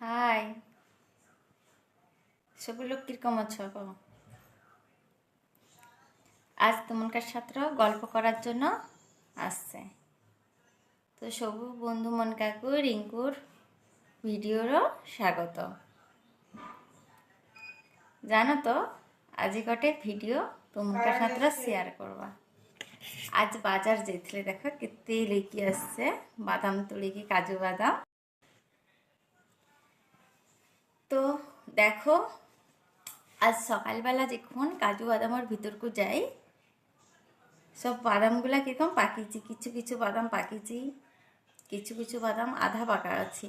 High, সবু লোক কিরকম আছো? আজ তোমার সাথে গল্প করার জন্য আসছে। তো সবু বন্ধু মন কাকু রিঙ্কুর ভিডিওরও স্বাগত। জানো তো আজ গটে ভিডিও তোমার সাথে শেয়ার করবা। আজ বাজার যেছিলে দেখো কেতে লেকি আসছে বাদাম তুলিকি কাজু বাদাম। তো দেখো আজ সকালবেলা যখন কাজু বাদামের ভিতরকু যাই সব বাদামগুলা কিরকম পাকিছি, কিছু কিছু বাদাম পাকিছি, কিছু কিছু বাদাম আধা পাকা আছে।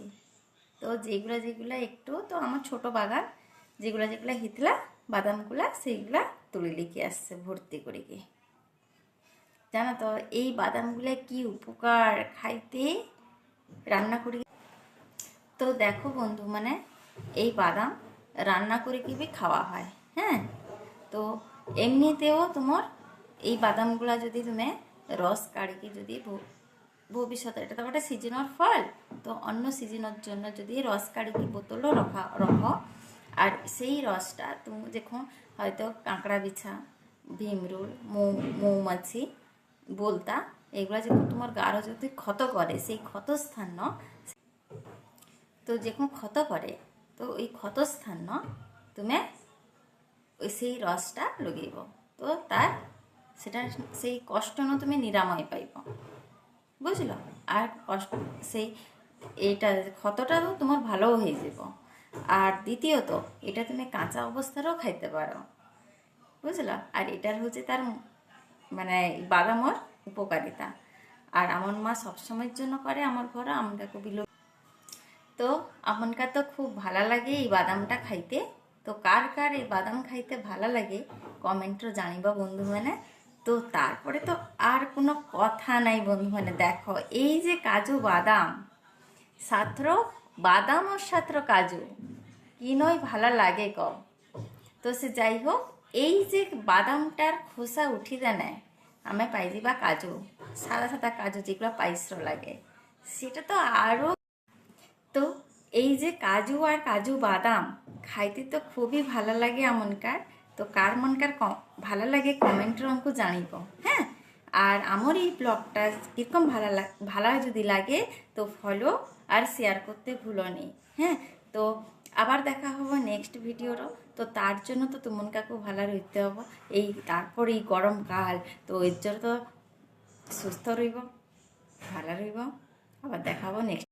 তো যেগুলা যেগুলা একটু তো আমার ছোট বাগান, যেগুলা যেগুলা হিতলা বাদামগুলা সেইগুলা তুলে লিখে আসছে ভর্তি করে গিয়ে। জানো তো এই বাদামগুলা কি উপকার খাইতে, রান্না করি। তো দেখো বন্ধু, মানে এই বাদাম রান্না করে কি খাওয়া হয়। হ্যাঁ, তো এমনিতেও তোমার এই বাদামগুলা যদি তুমি রস কাড়ি যদি ভবিষ্যতে, এটা তো একটা সিজনের ফল, তো অন্য সিজনের জন্য যদি রস কাড়ি বোতলও রাখো, আর সেই রসটা তুমি যখন হয়তো কাঁকড়া বিছা, ভীমরুল, মৌমাছি বলতা এগুলা যখন তোমার গাঢ় যদি ক্ষত করে, সেই ক্ষতস্থান তো যখন ক্ষত করে তো ওই ক্ষতস্থান তুমি ওই সেই রসটা লগাইব, তো তার সেটা সেই কষ্ট তুমি নিরাময় পাইব, বুঝলো। আর কষ্ট সেই এইটা ক্ষতটা তোমার ভালোও হয়ে যাব। আর দ্বিতীয়ত এটা তুমি কাঁচা অবস্থারও খাইতে পারো, বুঝলা। আর এটার হচ্ছে তার মানে বাদামর উপকারিতা। আর আমার মা সবসময়ের জন্য করে আমার ঘরে আমাকে খুবই। তো আমানকার তো খুব ভালো লাগে এই বাদামটা খাইতে। তো কার কার এই বাদাম খাইতে ভালো লাগে কমেন্টও জানিবা বন্ধু। মানে তো তারপরে তো আর কোনো কথা নাই বন্ধু। মানে দেখো এই যে কাজু বাদাম, ছাত্র বাদাম ও ছাত্র কাজু কি নয় ভালো লাগে কম। তো সে যাই হোক, এই যে বাদামটার খোসা উঠি দেয় আমি পাইছি বা কাজু, সাদা সাদা কাজু যেগুলো পাইশ্র লাগে, সেটা তো আরও। তো এই যে কাজু আর কাজু বাদাম খাইতে তো খুবই ভালো লাগে আমনকার। তো কার মনকার ভালো লাগে কমেন্টের অঙ্ক জানিব। হ্যাঁ, আর আমার এই ব্লগটা কীরকম ভালো যদি লাগে তো ফলো আর শেয়ার করতে ভুলো নেই। হ্যাঁ, তো আবার দেখা হবো নেক্সট ভিডিওরও। তো তার জন্য তো তুমন কাকু ভালো রইতে হবো। এই তারপর এই গরমকাল, তো এর জন্য তো সুস্থ রইব, ভালো রইব। আবার দেখা হবো নেক্সট।